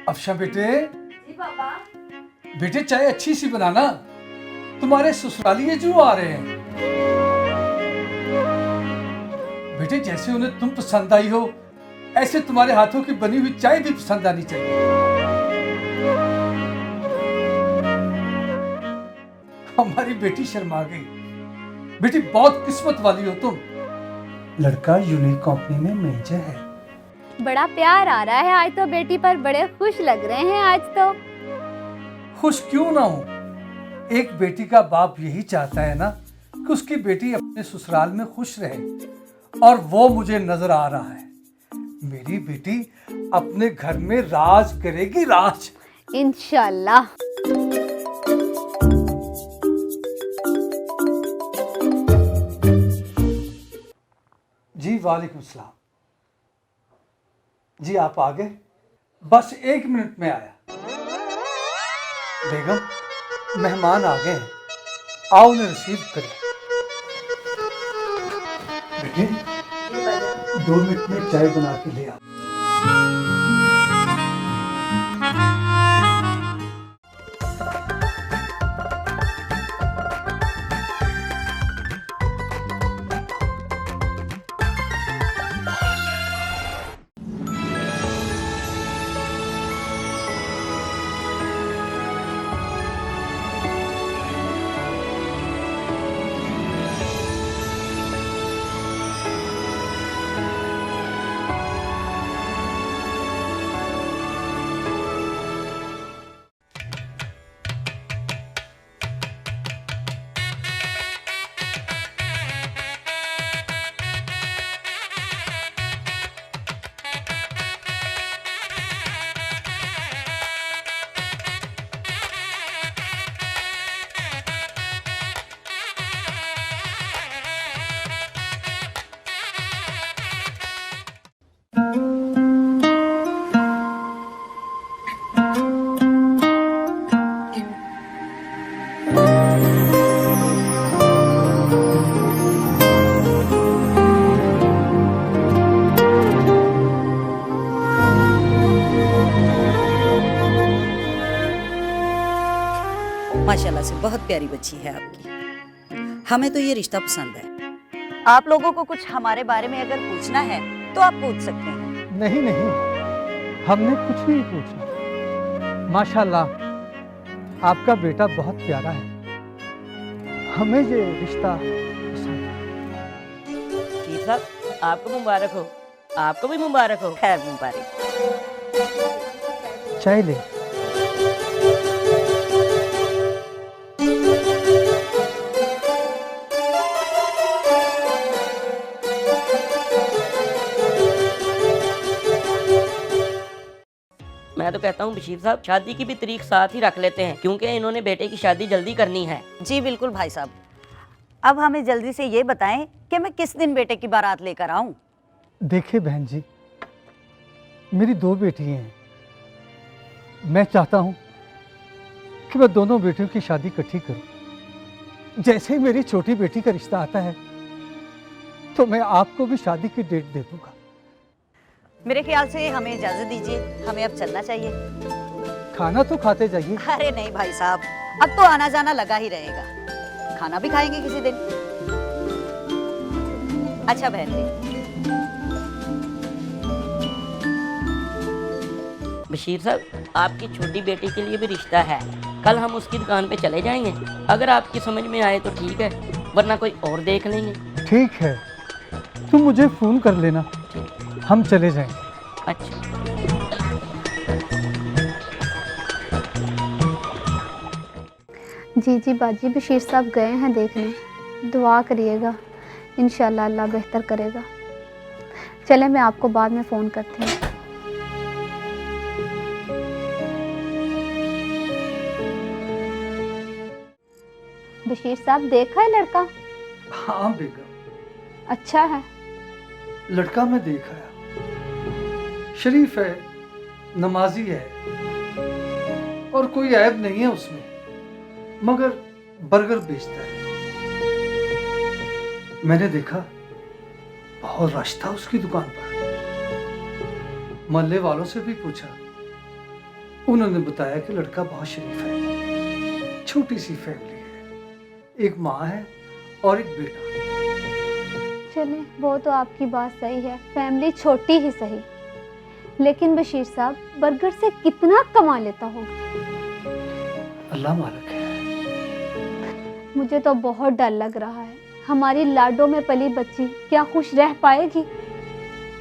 अफशा बेटे, जी पापा। बेटे चाय अच्छी सी बनाना, तुम्हारे ससुरालिये जो आ रहे हैं। बेटे जैसे उन्हें तुम पसंद आई हो, ऐसे तुम्हारे हाथों की बनी हुई चाय भी पसंद आनी चाहिए। हमारी बेटी शर्मा गई। बेटी बहुत किस्मत वाली हो तुम। लड़का यूनिक कंपनी में मैनेजर है। बड़ा प्यार आ रहा है आज तो, बेटी पर बड़े खुश लग रहे हैं आज तो। खुश क्यों ना हो, एक बेटी का बाप यही चाहता है ना कि उसकी बेटी अपने ससुराल में खुश रहे, और वो मुझे नजर आ रहा है। मेरी बेटी अपने घर में राज करेगी, राज। इंशाल्लाह। जी वालेकुम सलाम। जी आप आ गए, बस 1 मिनट में आया। बेगम मेहमान आ गए हैं, आओ उन्हें रिसीव करें। बेटे 2 मिनट में चाय बना के ले आओ। माशाल्लाह से बहुत प्यारी बच्ची है आपकी। हमें तो ये रिश्ता पसंद है। आप लोगों को कुछ हमारे बारे में अगर पूछना है तो आप पूछ सकते हैं। नहीं नहीं, हमने कुछ नहीं पूछा। माशाल्लाह आपका बेटा बहुत प्यारा है, हमें ये रिश्ता पसंद है। शीर साहब आपको मुबारक हो। आपको भी मुबारक हो। खैर मुबारक। चाय ले। मैं तो कहता हूँ बशीर साहब शादी की भी तारीख साथ ही रख लेते हैं, क्योंकि इन्होंने बेटे की शादी जल्दी करनी है। जी बिल्कुल भाई साहब। अब हमें जल्दी से ये बताएं कि मैं किस दिन बेटे की बारात लेकर आऊं। देखिए बहन जी, मेरी 2 बेटियां हैं। मैं चाहता हूं कि मैं दोनों बेटियों की शादी इकट्ठी करूं। जैसे ही मेरी छोटी बेटी का रिश्ता आता है तो मैं आपको भी शादी की डेट दे दूंगा। मेरे ख्याल से हमें इजाजत दीजिए, हमें अब चलना चाहिए। खाना तो खाते जाइए। अरे नहीं भाई साहब, अब तो आना जाना लगा ही रहेगा, खाना भी खाएंगे किसी दिन। अच्छा बहन जी। बशीर साहब आपकी छोटी बेटी के लिए भी रिश्ता है, कल हम उसकी दुकान पे चले जाएंगे। अगर आपकी समझ में आए तो ठीक है, वरना कोई और देख लेंगे। ठीक है, तुम मुझे फोन कर लेना, हम चले जाएंगे। अच्छा। जी जी बाजी, बशीर साहब गए हैं देखने, दुआ करिएगा, इंशाल्लाह अल्लाह बेहतर करेगा। चले मैं आपको बाद में फ़ोन करती हूँ। बशीर साहब देखा है लड़का? हाँ बेगम, अच्छा है। लड़का मैं देखा है, शरीफ है, नमाजी है, और कोई ऐब नहीं है उसमें, मगर बर्गर बेचता है। मैंने देखा बहुत रश था उसकी दुकान पर। मोहल्ले वालों से भी पूछा उन्होंने बताया कि लड़का बहुत शरीफ है, छोटी सी फैमिली है, एक माँ है और एक बेटा। चलें, वो तो आपकी बात सही है, फैमिली छोटी ही सही, लेकिन बशीर साहब बर्गर से कितना कमा लेता होगा? अल्लाह मालिक है। मुझे तो बहुत डर लग रहा है, हमारी लाडो में पली बच्ची क्या खुश रह पाएगी?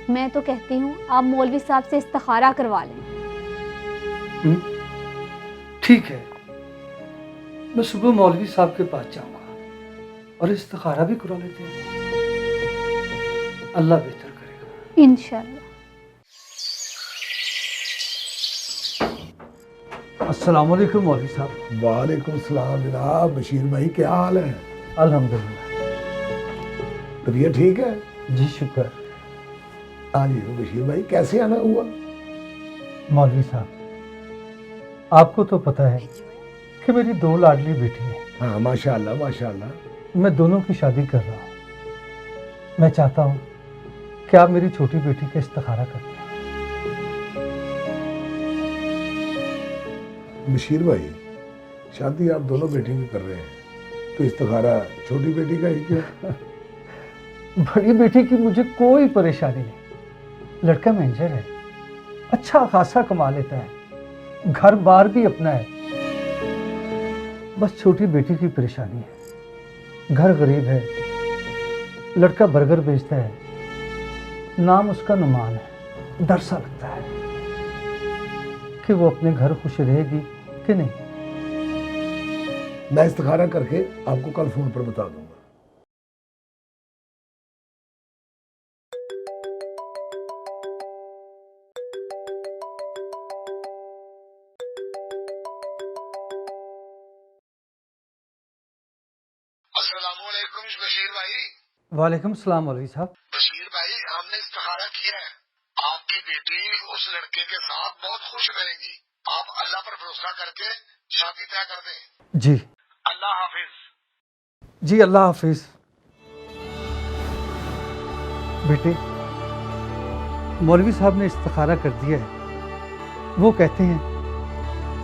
मैं तो कहती हूँ आप मौलवी साहब से इस्तिखारा करवा लें। ठीक है, मैं सुबह मौलवी साहब के पास जाऊंगा और इस्तिखारा भी करा लेते हैं। अल्लाह बेहतर करेगा इंशाल्लाह। अस्सलाम वालेकुम मौलवी साहब। वालेकुम सलाम जनाब। बशीर भाई क्या हाल है? अल्हम्दुलिल्लाह। तबीयत ठीक है? जी शुक्र। हाँ जी बशीर भाई, कैसे आना हुआ? मौलवी साहब, आपको तो पता है कि मेरी 2 लाडली बेटी हैं। हाँ माशाल्लाह माशाल्लाह। मैं दोनों की शादी कर रहा हूँ। मैं चाहता हूँ कि आप मेरी छोटी बेटी का इस्तिखारा कर दें। बशीर भाई, शादी आप दोनों बेटियों की कर रहे हैं, तो इस्तिखारा छोटी बेटी का ही क्यों? बड़ी बेटी की मुझे कोई परेशानी नहीं, लड़का मैनेजर है, अच्छा खासा कमा लेता है, घर बार भी अपना है। बस छोटी बेटी की परेशानी है, घर गरीब है, लड़का बर्गर बेचता है, नाम उसका नुमान है। डर सा लगता है कि वो अपने घर खुश रहेगी कि नहीं। मैं इस्तिखारा करके आपको कल फोन पर बता दूंगा। अस्सलामुअलैकुम बशीर भाई। वालेकुम सलाम मौलवी साहब। बशीर भाई, हमने इस्तिखारा किया है, आपकी बेटी उस लड़के के साथ बहुत खुश रहेगी। आप अल्लाह पर भरोसा करके शादी तय कर दें। जी अल्लाह हाफिज। जी, अल्लाह हाफिज। बेटे, मौलवी साहब ने इस्तिखारा कर दिया है। वो कहते हैं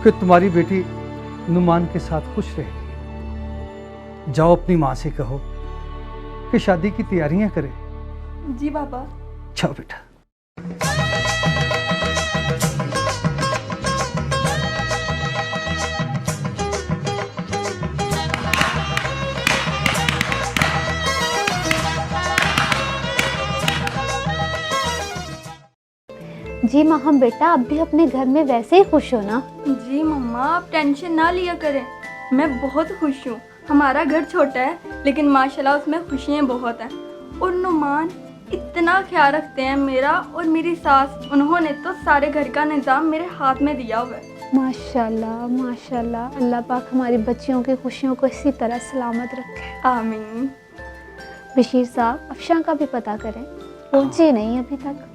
कि तुम्हारी बेटी नुमान के साथ खुश रहेगी। जाओ अपनी माँ से कहो कि शादी की तैयारियां करे। जी पापा। जाओ बेटा। जी माँ, हम बेटा अब भी अपने घर में वैसे ही खुश हो ना? जी मम्मा, आप टेंशन ना लिया करें, मैं बहुत खुश हूँ। हमारा घर छोटा है लेकिन माशाल्लाह उसमें खुशियाँ बहुत हैं। और नुमान इतना ख्याल रखते हैं मेरा और मेरी सास, उन्होंने तो सारे घर का निज़ाम मेरे हाथ में दिया हुआ है। माशाल्लाह माशाल्लाह। अल्लाह पाक हमारी बच्चियों की खुशियों को इसी तरह सलामत रखे। आमीन। बशीर साहब, अफशां का भी पता करें, पहुंची नहीं अभी तक।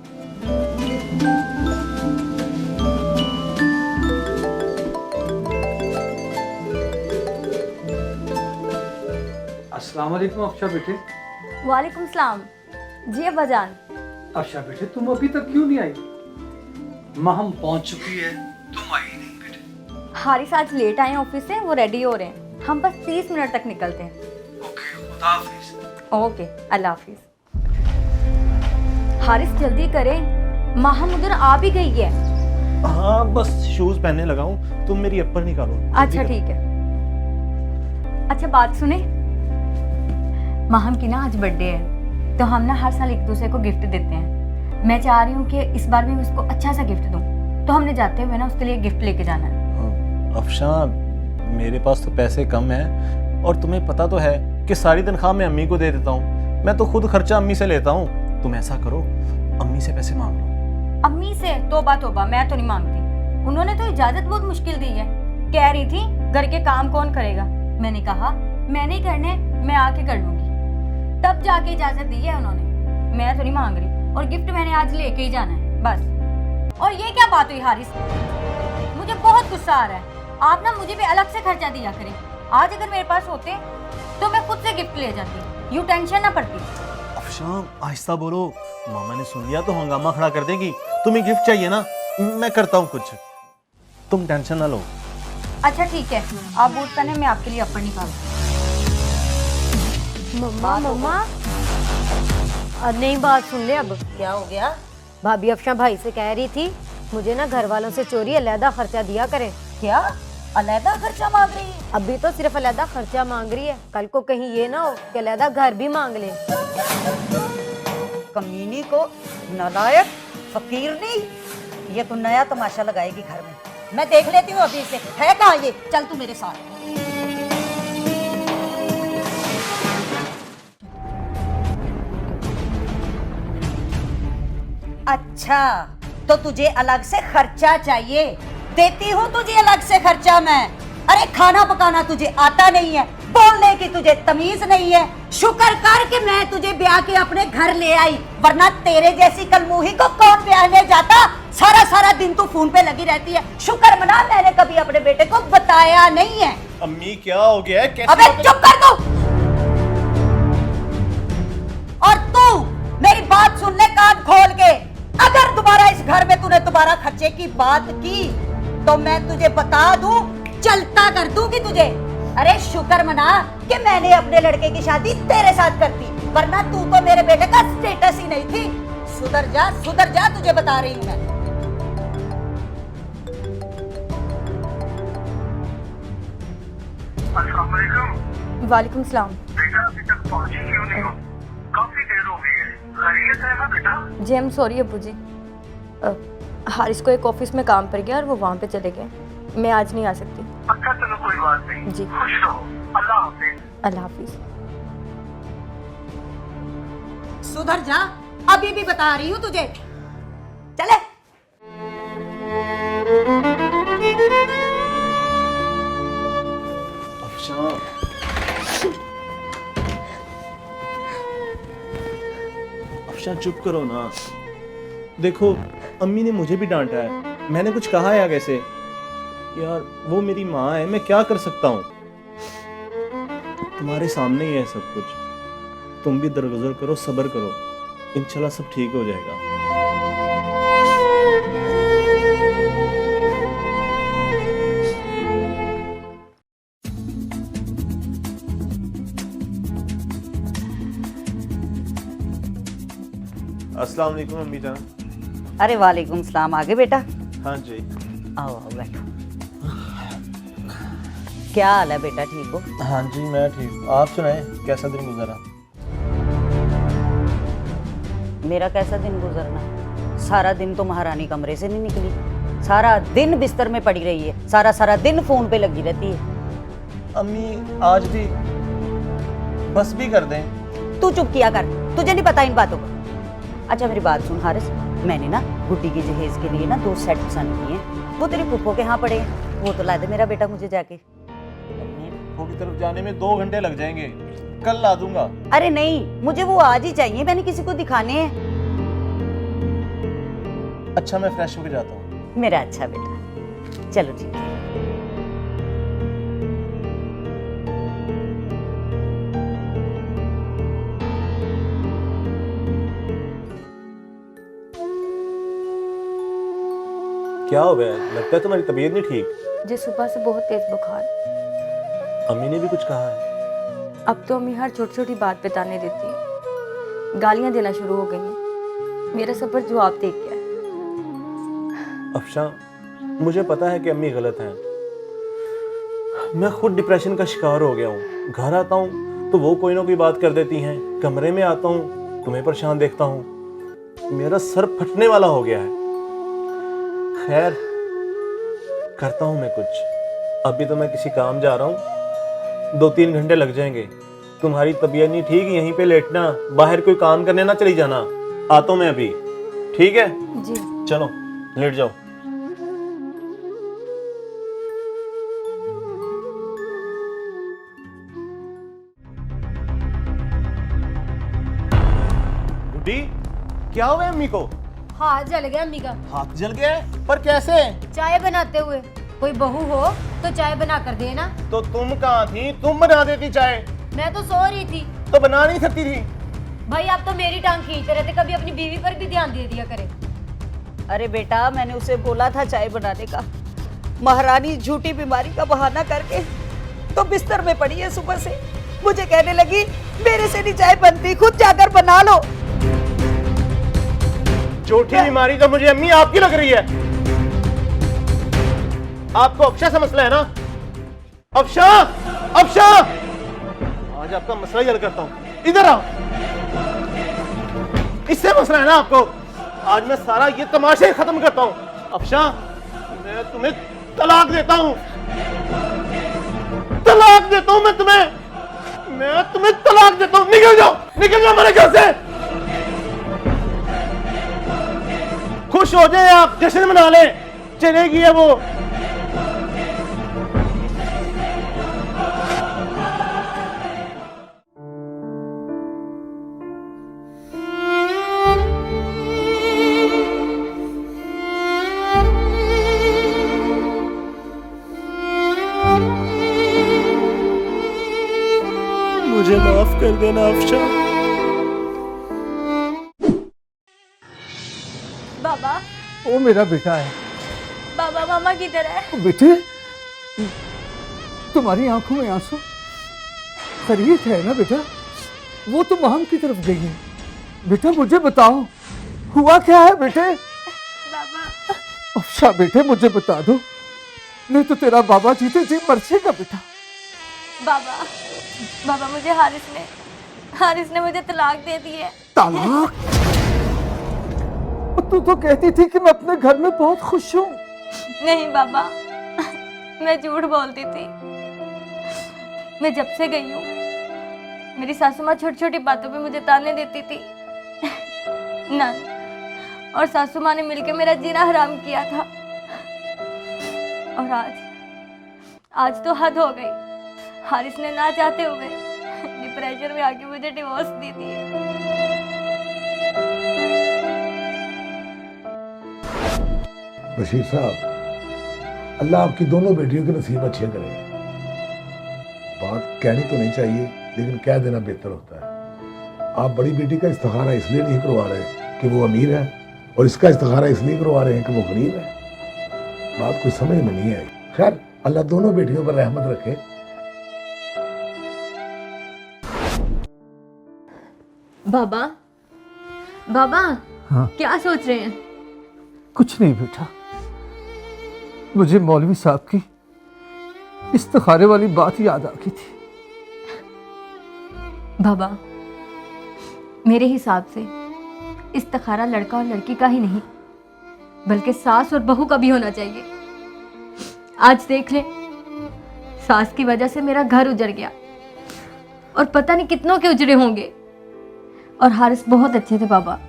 अस्सलाम वालेकुम अफशा बेटे। वालेकुम सलाम। जी अब्बा जान। अफशा बेटे, तुम अभी तक क्यों नहीं आई? माँ हम पहुंच चुकी है, तुम आई नहीं बेटे। हारिस आज लेट आए हैं ऑफिस से, वो रेडी हो रहे हैं, हम बस 30 मिनट तक निकलते हैं। ओके, खुदा हाफिज। ओके, अल्लाह हाफिज। हारिस जल्दी करें, माहम उधर आ भी गई है। हाँ बस शूज पहनने लगा हूँ, तुम मेरी एप्पल निकालो। अच्छा ठीक है। अच्छा बात सुने, माहम की ना आज बर्थडे है, तो हम ना हर साल एक दूसरे को गिफ्ट देते हैं। मैं चाह रही हूँ कि इस बार भी मैं उसको अच्छा सा गिफ्ट दूँ, तो हमने जाते हुए ना उसके लिए गिफ्ट लेके जाना है। अफशा, मेरे पास तो पैसे कम हैं और तुम्हें पता तो है कि सारी तनख्वाह मैं अम्मी को दे देता हूँ। मैं तो खुद खर्चा अम्मी से लेता हूँ। तुम ऐसा करो, अम्मी से पैसे मांग लो। अम्मी से? तोबा तोबा, मैं तो नहीं मांगती। उन्होंने तो इजाजत बहुत मुश्किल दी है, कह रही थी घर के काम कौन करेगा। मैंने कहा मैं नहीं करने, मैं आके कर लूंगी, तब जाके इजाजत दी है उन्होंने। मैं तो नहीं मांग रही, और गिफ्ट मैंने आज लेके ही जाना है बस। और ये क्या बात हुई हारिस, मुझे बहुत गुस्सा आ रहा है। आप ना मुझे भी अलग से खर्चा दिया करें। आज अगर मेरे पास होते तो मैं खुद से गिफ्ट ले जाती, यूँ टेंशन ना पड़ती। अफशा आहिस्ता बोलो, मामा ने सुन लिया तो हंगामा खड़ा कर देगी। तुम्हें गिफ्ट चाहिए ना, मैं करता हूँ कुछ। तुम टेंशन ना लो। अच्छा ठीक है, आप बूट पहने, मैं आपके लिए अपर निकाल। मम्मा मम्मा नई बात सुन ले। अब क्या हो गया? भाभी अफशा भाई से कह रही थी मुझे ना घर वालों से चोरी अलहदा खर्चा दिया करें। क्या अलहदा खर्चा मांग रही है? अभी तो सिर्फ अलहदा खर्चा मांग रही है, कल को कहीं ये ना हो कि अलहदा घर भी मांग ले। कमीनी को, नालायक, फकीरनी, ये तो नया तमाशा लगाएगी घर में। मैं देख लेती हूँ अभी से है कहाँ ये। चल तू मेरे साथ। अच्छा तो तुझे अलग से खर्चा चाहिए? देती हूँ तुझे अलग से खर्चा मैं। अरे खाना पकाना तुझे आता नहीं है, बोलने की तुझे तमीज नहीं है। शुक्र कर कि मैं तुझे ब्याह के अपने घर ले आई, वरना तेरे जैसी कलमुही को कौन ब्याहने जाता। सारा सारा दिन तू फोन पे लगी रहती है। शुक्र मना मैंने कभी अपने बेटे को बताया नहीं है। अम्मी क्या हो गया है? कैसे अबे चुप कर तू। और तू मेरी बात सुन ले कान खोल के। अगर दोबारा इस घर में तूने दोबारा खर्चे की बात की तो मैं तुझे बता दूं, चलता कर दूंगी तुझे। अरे शुक्र मना कि मैंने अपने लड़के की शादी तेरे साथ कर दी, वरना तू तो मेरे बेटे का स्टेटस ही नहीं थी। सुधर जा, तुझे बता रही हूं मैं। अस्सलाम वालेकुम। वालेकुम सलाम। बेटा अभी तक पहुंची क्यों नहीं हो? काफी देर हो गई है। खैरियत है ना बेटा? जी हम सॉरी अब्बू जी, हारिस को एक ऑफिस में काम पड़ गया और वो वहाँ पे चले गए। मैं आज नहीं आ सकती। अच्छा चलो कोई बात नहीं। जी। खुश रहो। अल्लाह हाफिज। अल्लाह हाफिज। सुधर जा, अभी भी बता रही हूँ तुझे। चले। अफशा चुप करो ना। देखो अम्मी ने मुझे भी डांटा है, मैंने कुछ कहा है कैसे? यार वो मेरी माँ है, मैं क्या कर सकता हूँ? तुम्हारे सामने ही है सब कुछ। तुम भी दरगुजर करो, सब्र करो, इंशाल्लाह सब ठीक हो जाएगा। अस्सलाम वालेकुम अम्मी जान। अरे वालेकुम सलाम। आगे बेटा। हाँ जी। आओ आओ बैठो। क्या हाल है बेटा, ठीक हो? हाँ जी मैं ठीक हूँ। आप सुनाएं कैसा दिन गुजरा? मेरा कैसा दिन गुजरना? सारा दिन तो महारानी कमरे से नहीं निकली, सारा दिन बिस्तर में पड़ी रही है, सारा सारा दिन फोन पे लगी रहती है। अम्मी आज भी बस भी कर दें। तू चुप किया कर, तुझे नहीं पता इन बातों का। अच्छा मेरी बात सुन हारिस, मैंने ना गुड्डी की जहेज के लिए ना 2 सेट पसंद किए हैं, वो तेरी फूफो के यहाँ पड़े हैं, वो तो ला दे मेरा बेटा मुझे जाके। फूफो की तरफ जाने में 2 घंटे लग जाएंगे, कल ला दूंगा। अरे नहीं, मुझे वो आज ही चाहिए, मैंने किसी को दिखाने हैं। अच्छा मैं फ्रेश होके जाता हूँ। मेरा अच्छा बेटा, चलो ठीक है। क्या हो गया? लगता है तुम्हारी तबीयत नहीं ठीक। जी सुबह से बहुत तेज बुखार। अम्मी ने भी कुछ कहा है? अब तो अम्मी हर छोटी छोटी बात बताने देती है, गालियां देना शुरू हो गई हैं। मेरा सब्र जवाब दे गया है। अफशा मुझे पता है कि अम्मी गलत हैं, मैं खुद डिप्रेशन का शिकार हो गया हूँ। घर आता हूँ तो वो कोई ना कोई बात कर देती हैं, कमरे में आता हूँ तुम्हें परेशान देखता हूँ, मेरा सर फटने वाला हो गया है। खैर करता हूँ मैं कुछ। अभी तो मैं किसी काम जा रहा हूँ, 2-3 घंटे लग जाएंगे। तुम्हारी तबीयत नहीं ठीक, यहीं पे लेटना, बाहर कोई काम करने ना चली जाना। आता हूँ मैं अभी, ठीक है? जी चलो लेट जाओ। गुड्डी क्या हुआ अम्मी को? हाथ जल गया अम्मी का। हाथ जल गया है? पर कैसे? चाय बनाते हुए। कोई बहू हो तो चाय बना कर देना। तो तुम कहाँ थी? तुम बना देती चाय। मैं तो सो रही थी। तो बना नहीं सकती थी? भाई आप तो मेरी टांग खींचते रहते, कभी अपनी बीवी पर भी ध्यान दे दिया करे। अरे बेटा मैंने उसे बोला था चाय बनाने का, महारानी झूठी बीमारी का बहाना करके तो बिस्तर में पड़ी है सुबह से। मुझे कहने लगी मेरे से नहीं चाय बनती, खुद जाकर बना लो। झूठी बीमारी तो मुझे अम्मी आपकी लग रही है। आपको अफशा से मसला है ना? अफशा, अफशा, आज आपका मसला ही हल करता हूं। इधर आओ। इससे मसला है ना आपको? आज मैं सारा ये तमाशे खत्म करता हूं। अफशा, मैं तुम्हें तलाक देता हूं। तलाक देता हूं मैं तुम्हें तलाक देता हूं। निकल जाओ मेरे घर से। खुश हो जाए आप, जश्न मना ले। चलेगी है वो। मुझे माफ कर देना अफशा। बाबा, वो मेरा बेटा है। बाबा मामा किधर है? बेटे, तुम्हारी आंखों में आंसू, खैरियत है ना बेटा? वो तो महम की तरफ गई है। बेटा मुझे बताओ, हुआ क्या है बेटे? बाबा, अफशा बेटे मुझे बता दो, नहीं तो तेरा बाबा जीते जी मरसेगा बेटा। बाबा, बाबा मुझे हारिस ने मुझे तलाक दे दी है। तलाक? तू तो कहती थी कि मैं अपने घर में बहुत खुश हूँ। नहीं बाबा, मैं झूठ बोलती थी। मैं जब से गई हूँ, मेरी सासू माँ छोटी छोटी बातों पे मुझे ताने देती थी। नन और सासू माँ ने मिलकर मेरा जीना हराम किया था। और आज तो हद हो गई। हारिस ने ना चाहते हुए डिप्रेशन में आके मुझे डिवोर्स दी थी। बशीर साहब, अल्लाह आपकी दोनों बेटियों के नसीब अच्छे करे। बात कहनी तो नहीं चाहिए, लेकिन कह देना बेहतर होता है। आप बड़ी बेटी का इस्तिखारा इसलिए नहीं करवा रहे कि वो अमीर है, और इसका इस्तिखारा इसलिए करवा रहे हैं कि वो गरीब है। बात कुछ समझ में नहीं आई। खैर, अल्लाह दोनों बेटियों पर रहमत रखे। बाबा, बाबा, हाँ? क्या सोच रहे हैं? कुछ नहीं बेटा, मुझे मौलवी साहब की इस्तिखारे वाली बात याद आ गई थी। बाबा, मेरे हिसाब से इस्तिखारा लड़का और लड़की का ही नहीं, बल्कि सास और बहू का भी होना चाहिए। आज देख ले, सास की वजह से मेरा घर उजड़ गया, और पता नहीं कितनों के उजड़े होंगे। और हारिस बहुत अच्छे थे बाबा।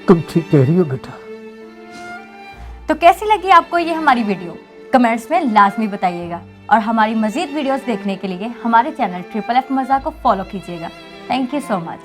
तुम ठीक कह रही हो बेटा। तो कैसी लगी आपको ये हमारी वीडियो? कमेंट्स में लाजमी बताइएगा। और हमारी मज़ीद वीडियोस देखने के लिए हमारे चैनल ट्रिपल एफ मज़ा को फॉलो कीजिएगा। Thank you so much.